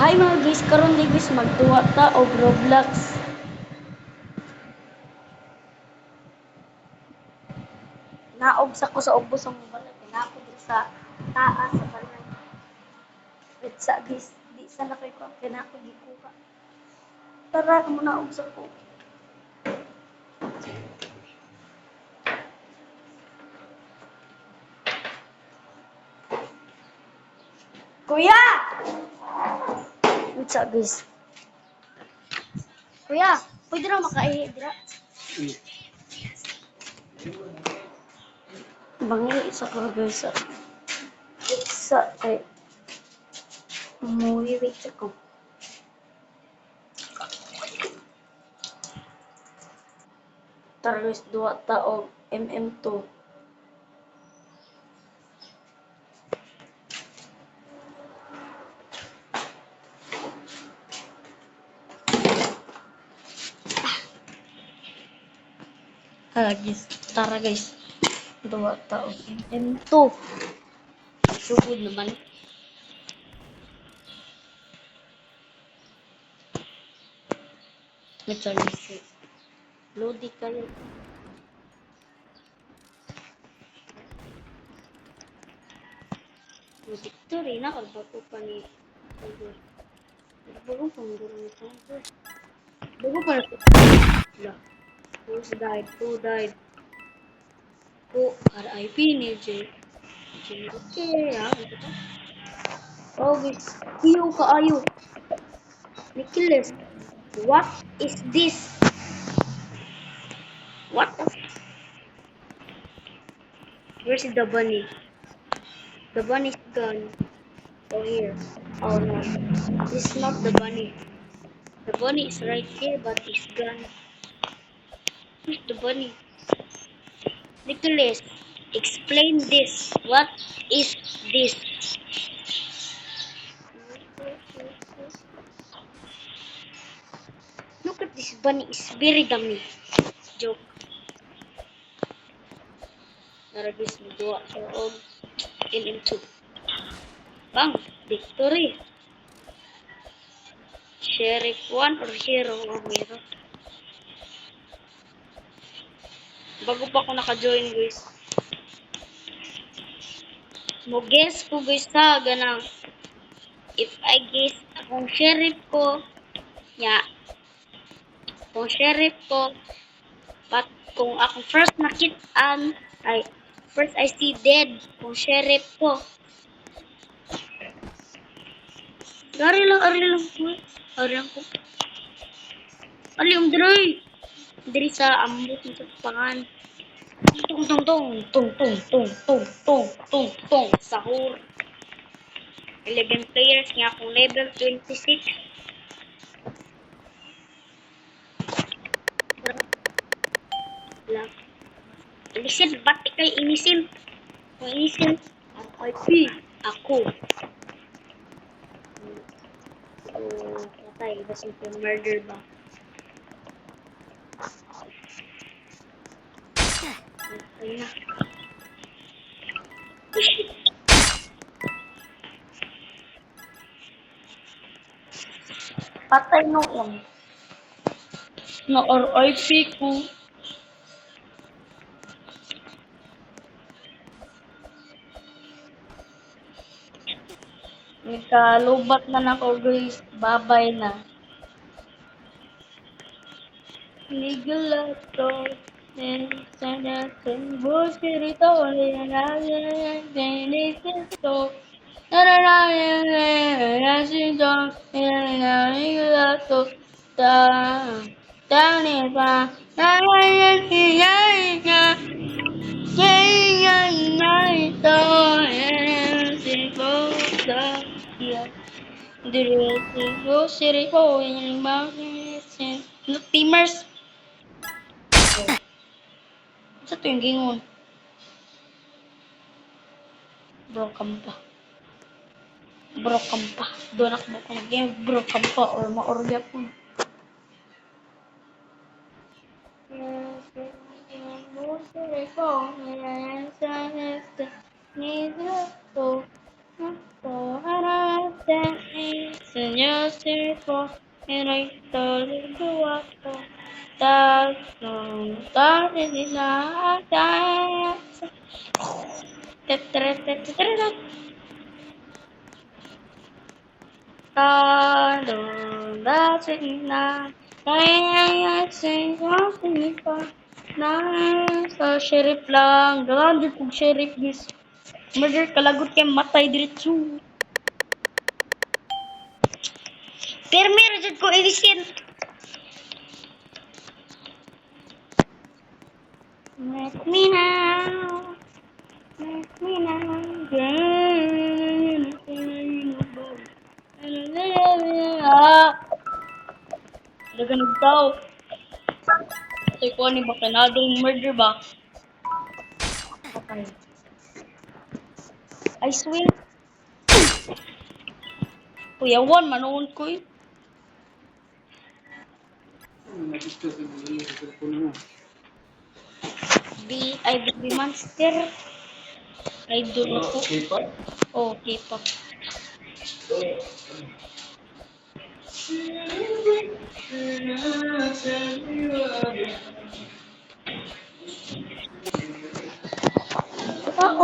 Hi mga guys, karon di guys magtuwa ta og Roblox. Naog sa ko sa ubos ang balay, naog sa taas sa balay. Wait sa guys, di sa na kay ko kinako gikuha. Tara mo naog sa ko. Kuya! Wait sa guys. Kuya, pwede na makaihi dira. Bangi isa ko guys sa sa kay umuwi wait ako. Tara guys, duwa ta og MM2. Guys, tara guys. Duwa ta og MM2. Sugod naman. Nagsalisi. Lodi kayo. Victory na kalbato pa ni Tiger. Bago pang guro ni Tiger. Bago pa rin. Wala. Who's died? Who died? Who? RIP ni J. Okay, ha? Ito to. Oh, guys. Iyo ka ayo. Nicholas. What is this? What the Where's the bunny? The bunny's gone. Oh, here. Oh, no. This is not the bunny. The bunny is right here, but it's gone. Where's the bunny? Nicholas, explain this. What is this? Look at this bunny. It's very dummy. Joke. Naragis mo duwa sa og LM2. Bang! Victory! Sheriff 1 or Hero o Hero? Bago pa ako naka-join guys. Mo guess ko guys sa ganang if I guess akong sheriff ko ya kung sheriff ko but kung akong first nakitaan ay first I see dead kung sheriff ko ari lang ko ali diri sa ambot nito pangan tung tung tung tung tung tung tung tung tung tung sahur 11 players nga akong level 26 lang inisin ba't ikay inisin kung inisin RIP ako so patay kasi kung murder ba patay na patay noon na RIP ko nakalubat na nako guys babay na legal to sana bos rito na to Timers sa ito yung gingon broken pa doon ako mo game broken pa or maorga po just here for and I told you what for that song that is not that that's it na kaya sing something pa na sa sheriff lang dalam di kong sheriff guys murder kalagot kay matay diretso permi rajud ko ilisin make me now make me now dagan tao say ko ni bakanadong murder ba okay I swear kuyawan manoon ko eh I be monster idol ako K-pop oh K-pop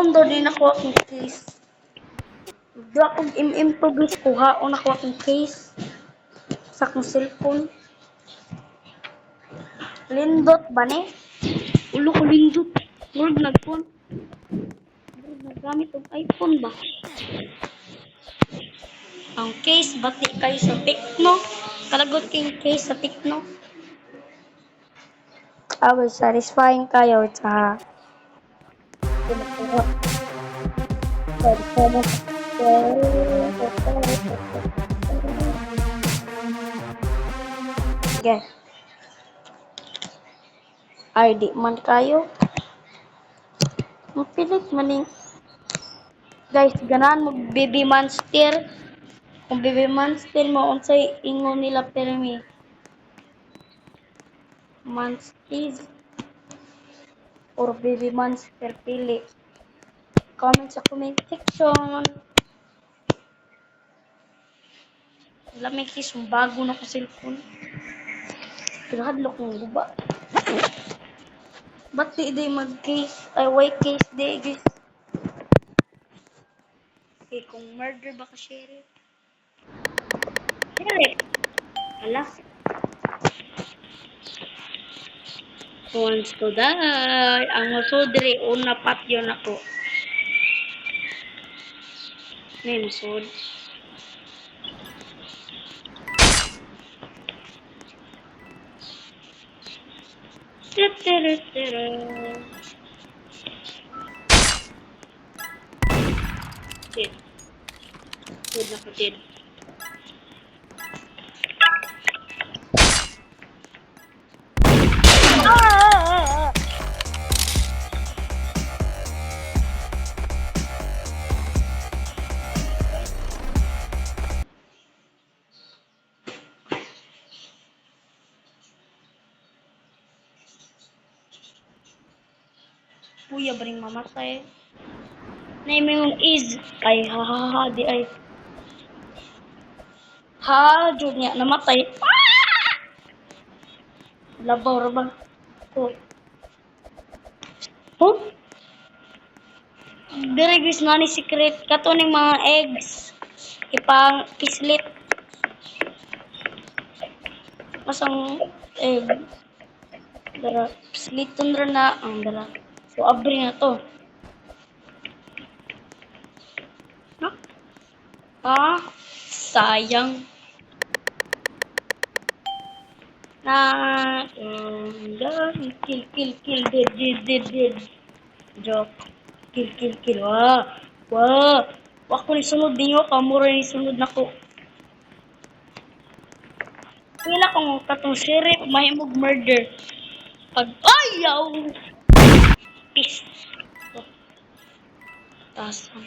undo din ako akong case do akong to guys kuhaon ako akong case sa akong cellphone lindot ba ni ulo ko lindot murag nagphone murag nagamit og iPhone ba ang case bati kay sa Tecno kalagot king case sa Tecno away satisfying kayo sa okay. Ay di man kayo mapilit maning guys ganahan mo baby monster kung baby monster mo unsay ingon nila permi monsters or baby monster pili comment sa comment section lamig kis bago na ko cellphone pinahadlok ng guba ba't di day mag-case ay white case day guys okay kung murder ba ka sheriff ala who wants to die ang masudre una patyon ako may masud Dead. Dead na ko dead. Kuya ba rin mamatay? Name yung is ay ha di ay ha jud niya namatay labaw ra ba oh huh dire guys nani secret kato ning mga eggs ipang pislit masang egg dara pisliton ra na ang dara so abri na to ah sayang na kill dead joke kill wah wah ko ni sunod ninyo kamura ni sunod nako wala kong katong sheriff mahimog murder pag ayaw peace tasang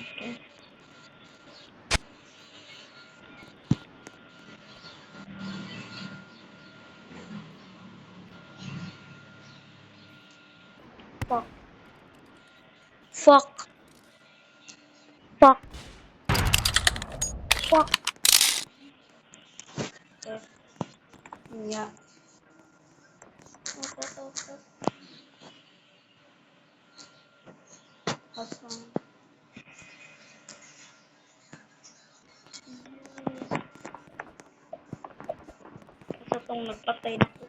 to fuck Yeah. Awesome. Ito tong nagpatay na ko.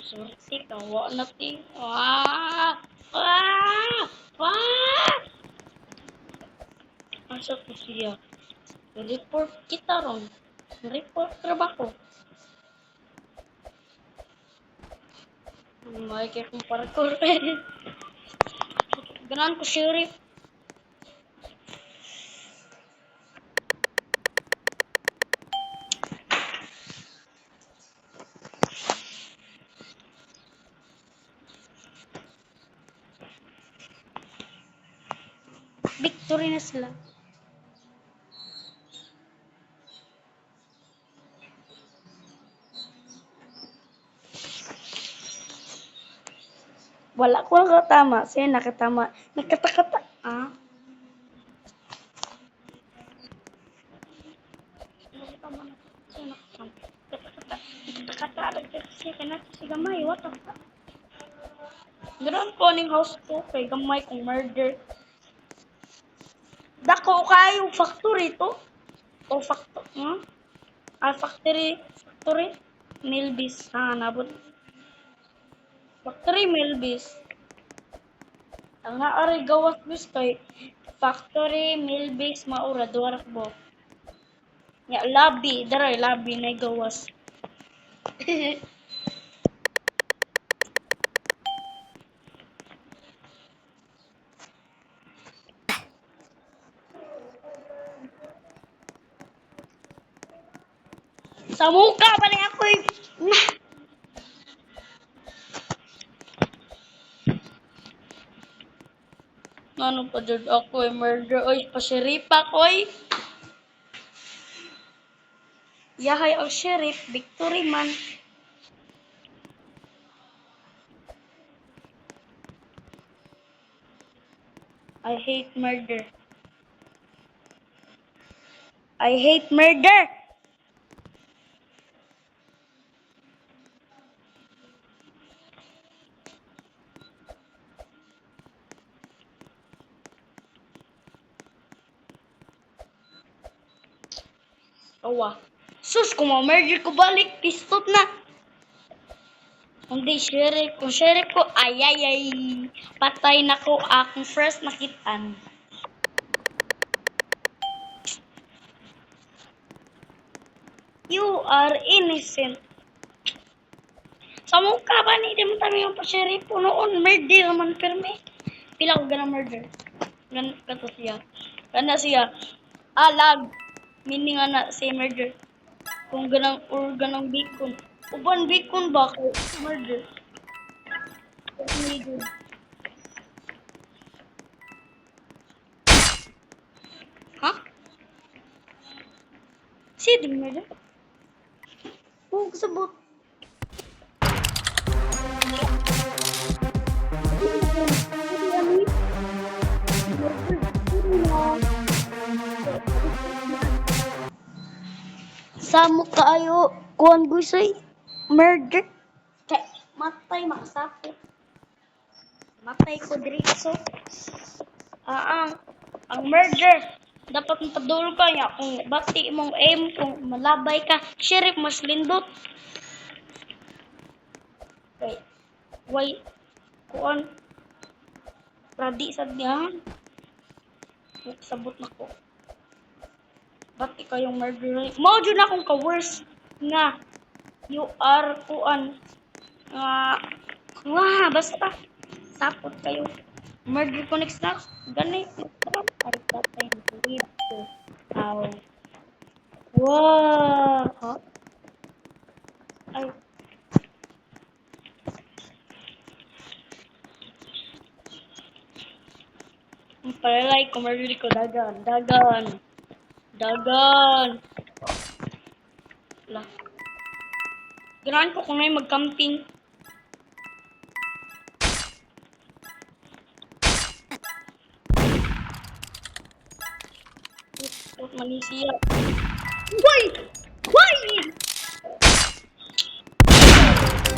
Sorti ka, wa na ti. Ah! Ah! Ah! Asa po siya? Report kita ron. Report trabaho. May kaya kong parkour. Ganaan ko sheriff. Victory na sila. Wala ko nakatama. Siya nakatama. Nakatakata. Ah? Nakatama na. Siya nakatama. Nakatakata. Nakatakata. Siya kanata si gamay. What the fuck? Ganoon po ning house ko. Kay gamay kong murder. Dako kayo factory to. O factory. Hmm? Ah, factory. Factory. Milbis. Ah, nabot. Factory Milbis. Ang naari gawas bis kay Factory Milbis Maura Duarak bo. Ya labi, daray labi na gawas. Sa muka pa ni ako eh. Ano pa jud ako eh, murder oy, pasiripa ko oy. Yahay ang sheriff, victory man. I hate murder. I hate murder. Awa. Sus, kung ma-murder ko balik, pistot na. Hindi, sheriff. Kung sheriff ko, ay. Patay na ko akong first nakitaan. You are innocent. Sa mukha ba ni di mo tayo yung pa-sheriff po noon, murder naman pirme. Pila ko ganang murder. Gan kato siya. Gana siya. Alag. Meaning na si murder. Kung ganang or ganang bacon. Uban bacon ba ko murder? Murder. Ha? Si di murder? Kung sabot. Samo kaayo kuan busoy murder kay matay makasapit matay ko diretso ang murder dapat mapadulog ka niya kung bati mong aim kung malabay ka sheriff mas lindot kay why kuan radi sad niya sabot na ko bati kayong murder mo jud na akong ka-worst nga you are kuan basta sapot kayo murder ko next na ganay ay tatay believe ko aw wow huh? Ay ang palay ko murder ko dagan lah ganahan ko kung ngayon mag-camping Bot Malaysia. Why? Why?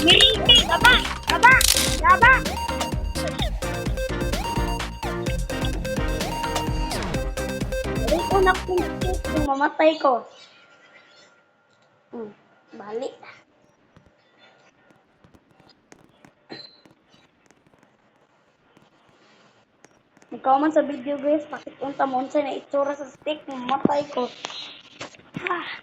Miriti, baba! Baba! Baba! Hindi ko na-complete kung mamatay ko. Balik. Mag-comment sa video guys, pakipunta mo sa na itsura sa stick, mamatay ko. Ah.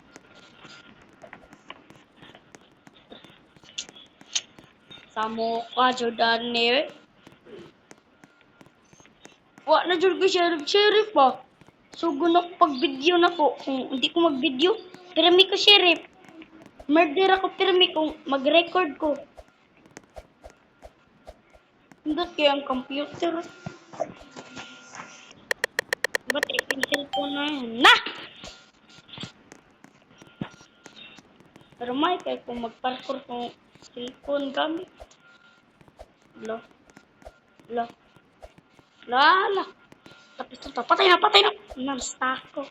Samo ka, Jordan eh. Wa na jud ko sheriff ba? Sugo na ko pag video na ko. Kung hindi ko mag-video, pirmi ko sheriff. Murder ako pirmi kung mag-record ko. Hindi kaya ang computer. Ba't yung cellphone na yun? Na! Pero may kaya kung mag-parkour kung cellphone gamit. Lo. Lo. Lala. Tapos ito, patay na, patay na. Nalsta ako.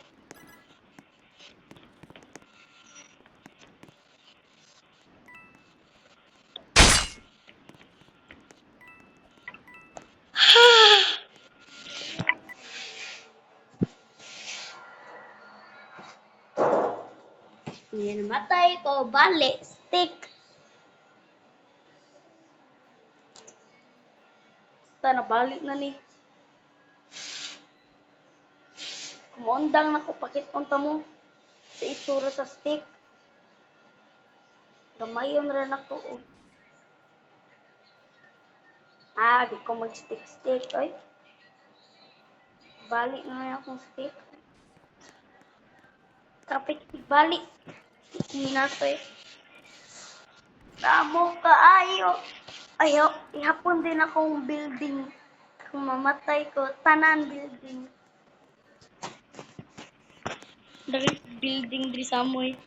Yan, matay ko, balik, stick. Sana balik na ni. Kumondang na ko, pakit unta mo. Sa itsura sa stick. Gamayon rin ako. Di ko mag-stick. Ay. Balik na akong stick. Kapit, balik. Minato eh. Tamo ka, Ayaw, ihapon din akong building. Kung mamatay ko, tanan building. Dari building diri sa amoy.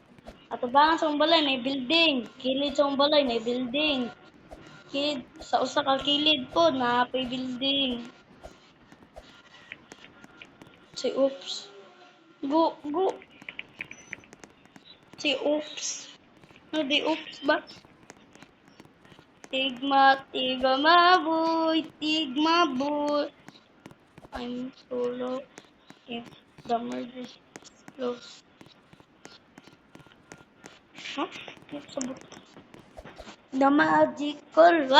Ato ba sa balay na building. Kilid sa balay na building. Kilid sa usa ka kilid po na pay building. Say oops. Go. Say oops. No di oops ba? Tigma maboy. I'm solo. If the murder is close. Huh? Sabot. The magical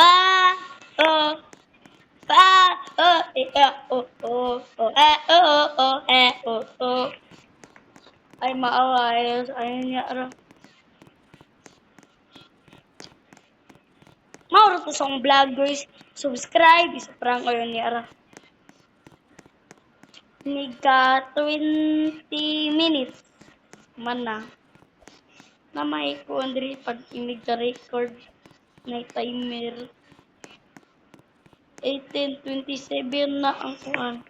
ay maaway ayun niya ara. Mauro to sa vlog guys. Subscribe isa prank ayun niya ara. Nika 20 minutes man na may ko andri pag imig ka record na timer 18:27 na ang kuan.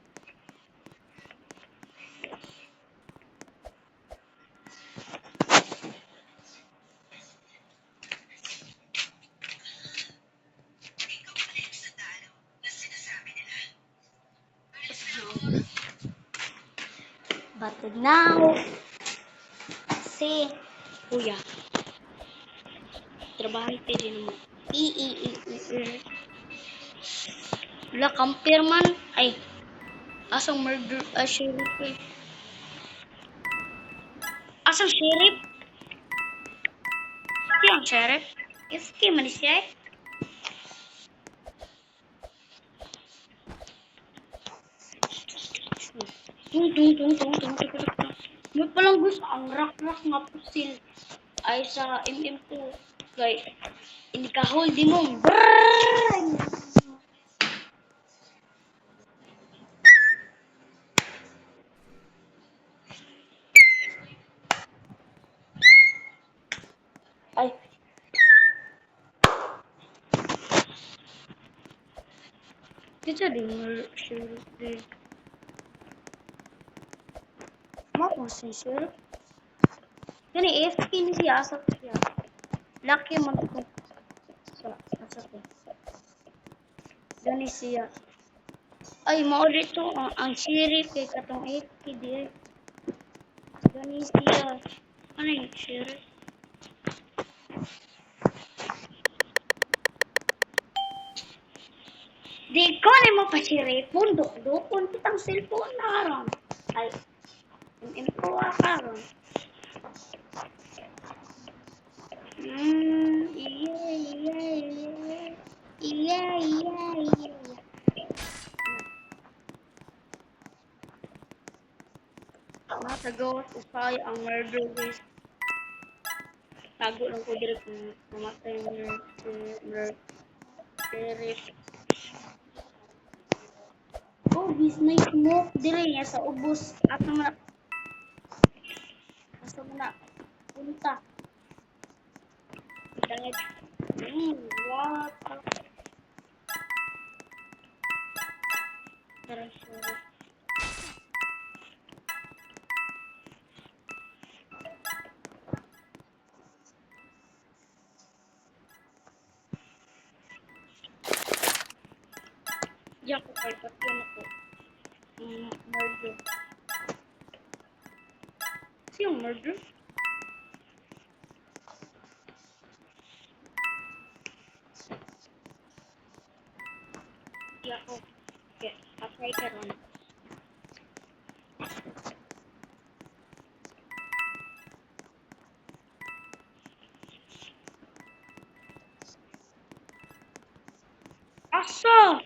But now, si kuya, trabaho din mo. Wala compare man. Ay, asang murder, sheriff eh. Asang sheriff? Ito ang sheriff? Iski man siya eh. Tung. May palang gusto ang rak-rak nga pusil ay sa MM2. Kay, inikahol di mo. Brrrr! Ay. Kita di sure di. Mau si sure. Kani AFK ni siya asap siya. Lucky man ko. Sa asap. Gani siya. Ay mao dito ang sheriff kay katong AFK di. Ganisia. Ano yung sheriff? Di ko na mo pa sheriff. Dukon kitang cellphone na karon. Ay, info karon. Iya, iya, iya. Iya, iya, iya. Matagawas usay ang murder case. Tago lang ko diri kung mamatay ng sheriff. Oh, bis may smoke diri niya sa ubos. Asa mo na punta. Dahil, what? Tara, sheriff. Diyan ko kay Patyan ako. Murder. Sino murder? Diyan ko. Okay, patay ka ron. Asa?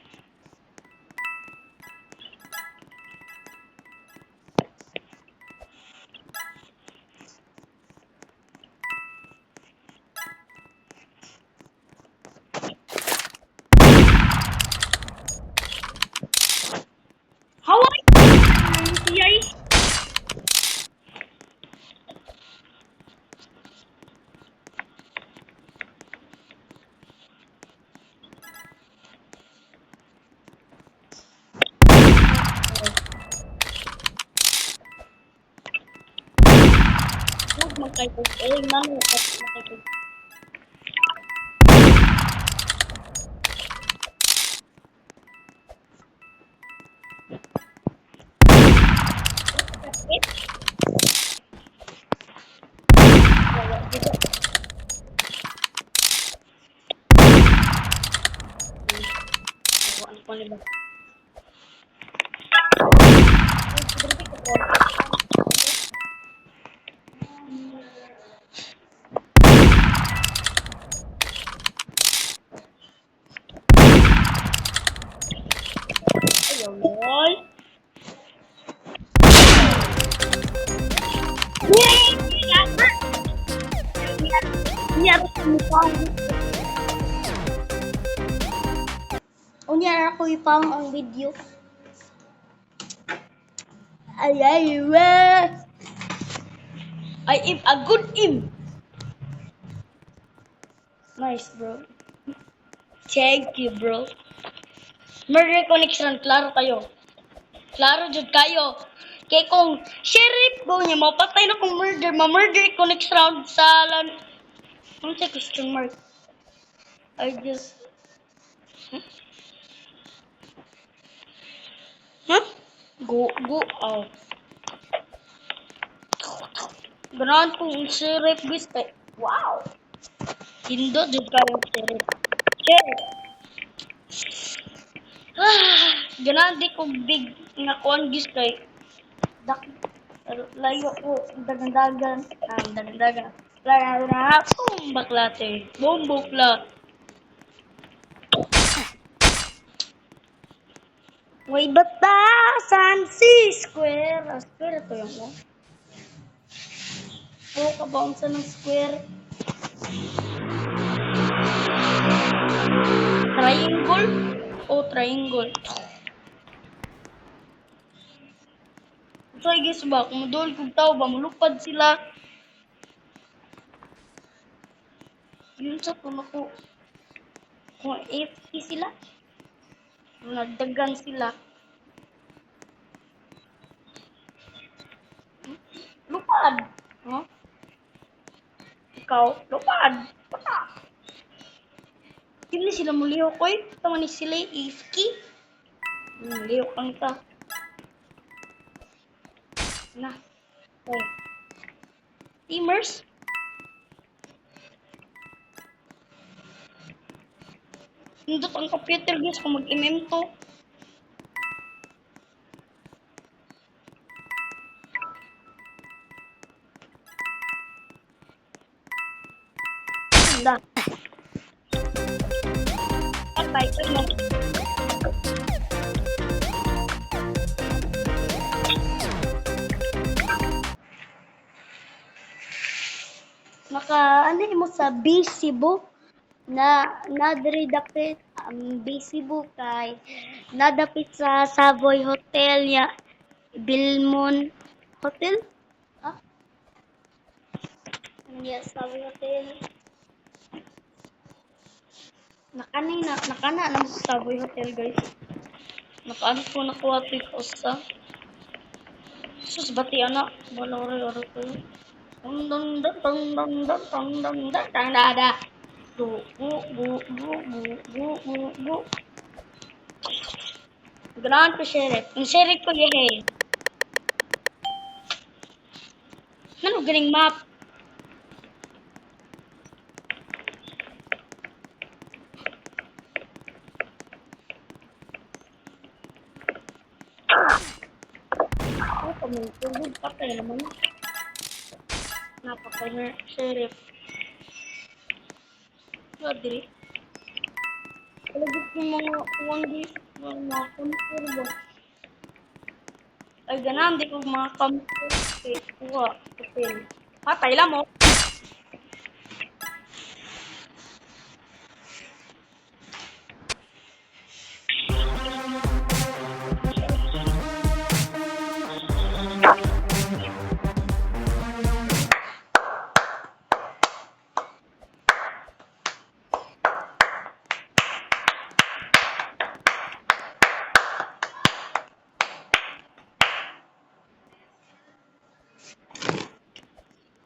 Hawaii! Siyay! Huwag magkaitog. Eh, mano, magkaitog. Ano pa nila? Ayaw, lol. Unyara ko ipang ang video. Ay, I am a good im. Nice, bro. Thank you, bro. Murder connection, klaro kayo. Klaro jud kayo. Kay kung sheriff go niya, mapatay na kung murder, ma-murder ko next round sa lan... Ano sa question mark? I just... Huh? Go out. Ganahan kong sheriff bis kay... Wow! Hindo jud kayo sheriff. Sheriff! Ganahan di ko big nga kuan gis kay... Layo ko, dagan-dagan. Dagan-dagan. Layo na ako, baklate. Bombokla. May batasan si square. Square ito yung mo. Puro ka bounce ng square. Triangle? Triangle. So, I guess ba, kung doon kung tao ba, mulupad sila. Yun sa puno ko. Kung AFK sila, kung nagdagan sila. Lupad. Huh? Ikaw, lupad. Pata. Hindi sila muliho ko eh. Tama ni sila AFK. Muliho kang ta. Na. Okay. Steamers? Nindot ang computer guys kung mag-MM to. Anda. Patay ka mo. Ano mo sa Bisibo na diri dapit ang Bisibo kay nadapit sa Savoy Hotel ya Bilmon Hotel? Ah, ya Savoy Hotel. Nakana na sa Savoy Hotel guys. Nakaano po nakuha ko sa sus bati anak balore ko. Dong dong dong dong dong dong dong dong dong dong da. Bu bu bu bu bu bu bu bu. Ganahan ko sheriff. Ang sheriff ko yahe. Ano galing map? Ako pamintugod patay naman. Napaka sheriff. Madri. Kalagit yung mga 1 days mga computer ba? Ay ganahan di ko mga computer. Okay, kuha. Hotel. Patay lang mo.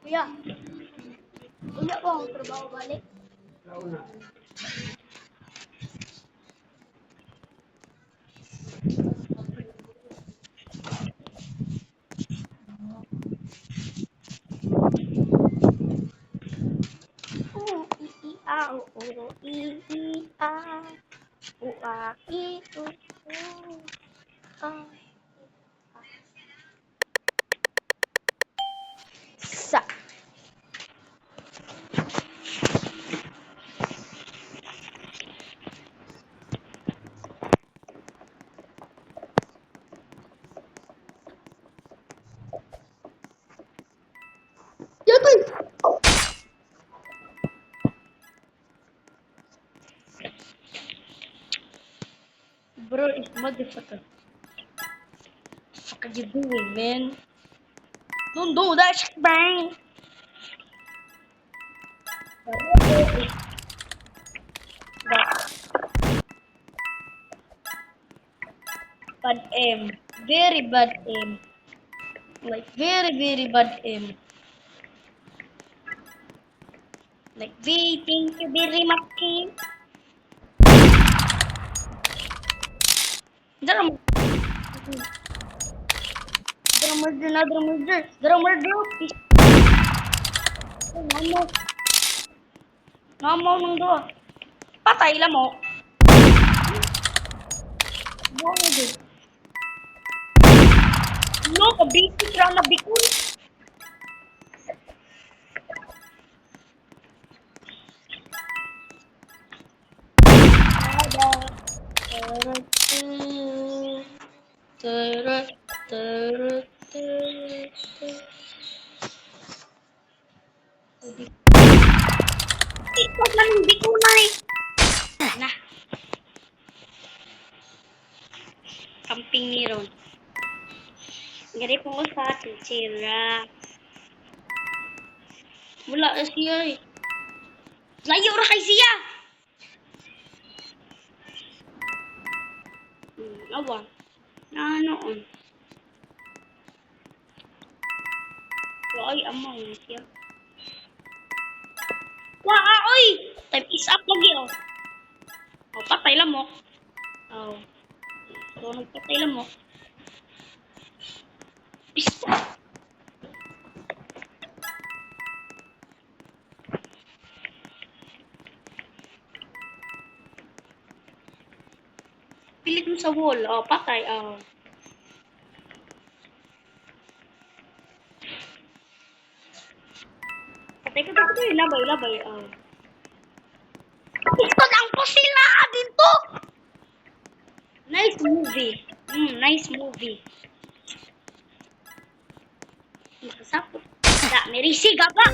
Kuya. Kuya ba ang trabaho balik? O I A O A I O A sa Yatoy! Bro, it's motherfucker. Fuck are you doing, man? Don't do that shit, bang! Bad aim. Very bad aim. Like, very bad aim. Like, thank you very much, King. Another murder. Namo nung do. Patay lang mo. Bodo. No, kabisi ra na bikul. Ikot man yung bikulay. Nah. Camping ni ron. Gari po ko sa titsira. Wala na siya eh. Layo ra kay siya. Awa. Naanoon. Ay, amang siya. Wah, oy! Time is up lagi oh. Oh, patay lang mo. Oh. So, nagpatay lang mo. Pisto. sa wall. Oh, patay. Oh. Patay ka dito. Labay, labay. Oh. Ito ang pusil na dito. Nice movie. Nice movie. Masasapot. Da, merisi ka ba?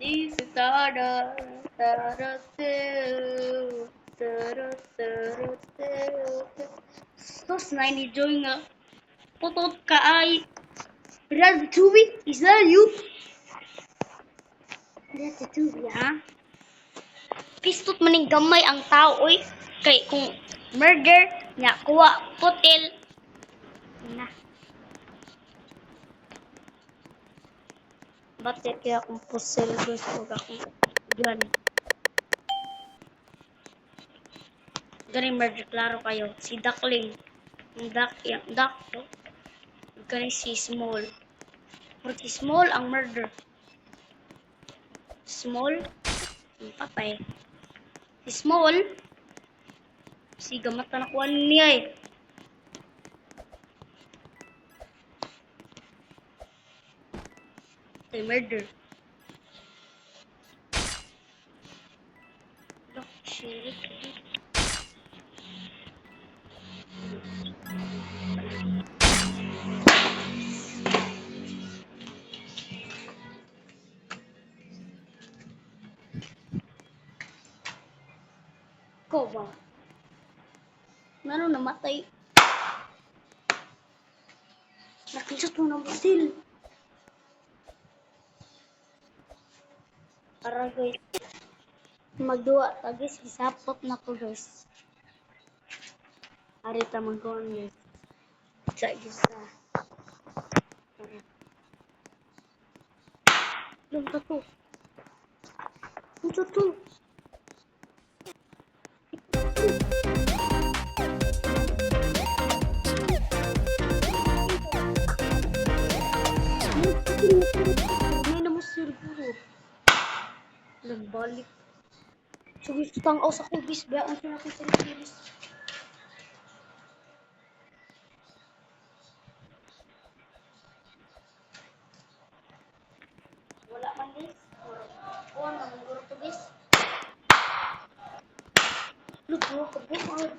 This is order. Sos na enjoy nga. Putot ka ay. Ratatouille? Is that you? Ratatouille, ha? Pistot maning gamay ang tao, oy. Kay kung murder, nga kuha, putil. Na. Bakit kaya akong pusil gusto akong gani? Gani murder, klaro kayo. Si Duckling. Yung duck, no? Gani si Small. Pero si Small ang murder. Small, ang patay. Si Small, si gamat na nakuha niya eh. Kay murder. Look, shit. Ko ba? Meron namatay. Nakinsot mo ng busil. Para guys, magduwa ta guys, isapot na ko guys. Arita magkuhan guys. Sa isa. Yung tato. Yung tato. May naman siguro. Nagbalik. So gusto tang sa kubis ba ang natin sa kubis. Wala man guys. Oh, naman guro to guys. Look, ko po man.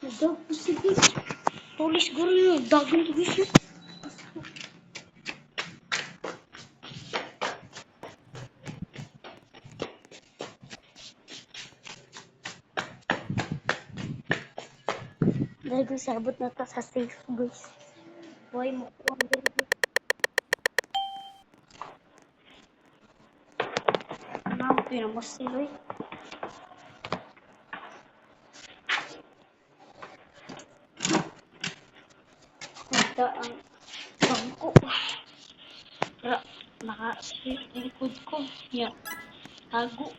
Nagdag po si guys. Tulis guro yun. Dagan to guys. Dahil guys, sabot na to sa safe guys. Boy mo po ang guys. Ano, pinamos sila eh. Punta ang bangko. Naka-likod ko. Yan. Tago.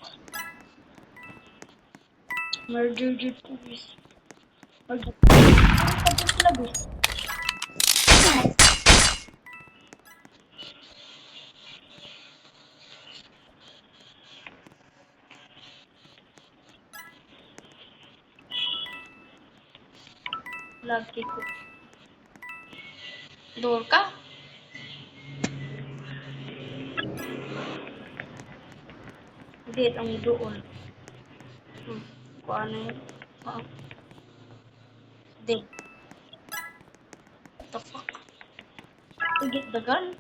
Murder dito po guys. Murder. Tapos sila guys. Lagi ko. Door ka? Hindi, ang doon. Kung ano yun. Hindi. What the fuck? To get the gun?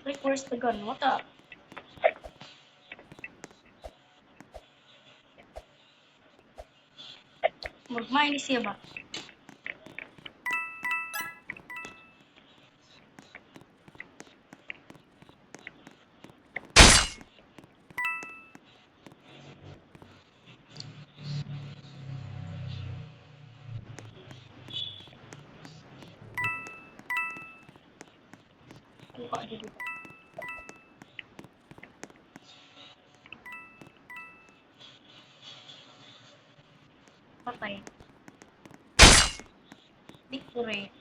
Like, where's the gun? What the? Magmain siya ba? Kuha dito. patay. Victory.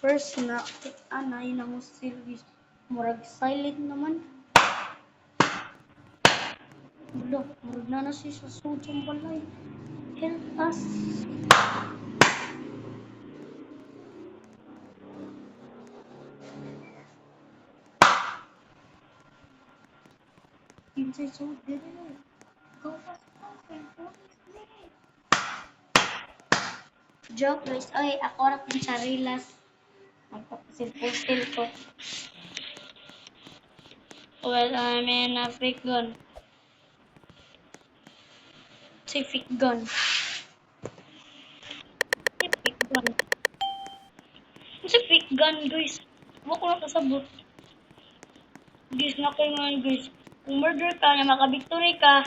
First na anay na mo service. Murag silent naman. Bulo, murag na siya sa sudong balay. Help us. Inside so dire. Go fast. Joke guys. Ay, ako ra pang sarilas. Magpapasil-pusil ko. Well, I'm in a fake gun. Say fake gun. Say fake gun. Say fake gun guys. Huwag ko na kasabot. Guys, na kayo ngayon guys. Kung murder ka, na makabiktory ka.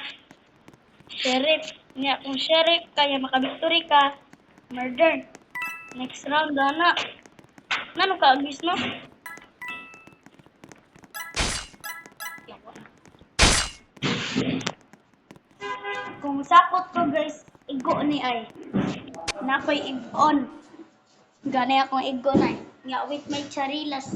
Sheriff. Nga, kung sheriff ka, na makabiktory ka. Murder. Next round, dana. Nano ka, guys, no? Kung sakot ko, guys, igo ni ay. Nakoy ig-on. Gani akong igo na. Nga, with my charilas.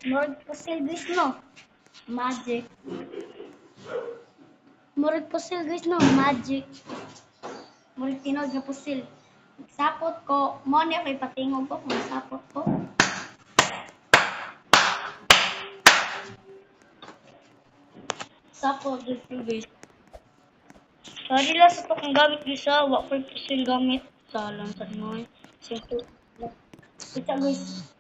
Murag pusil, guys, no? Magic. Murag pusil, guys, no? Magic. Murag tinog na pusil. Sapot ko. Mo niya kay patingog ko kung sapot ko. Sapot, guys. Sorry lang sa itong gamit, guys, ha. Wak ko yung pusil gamit. Salang sa noy. Simple. Kita, guys.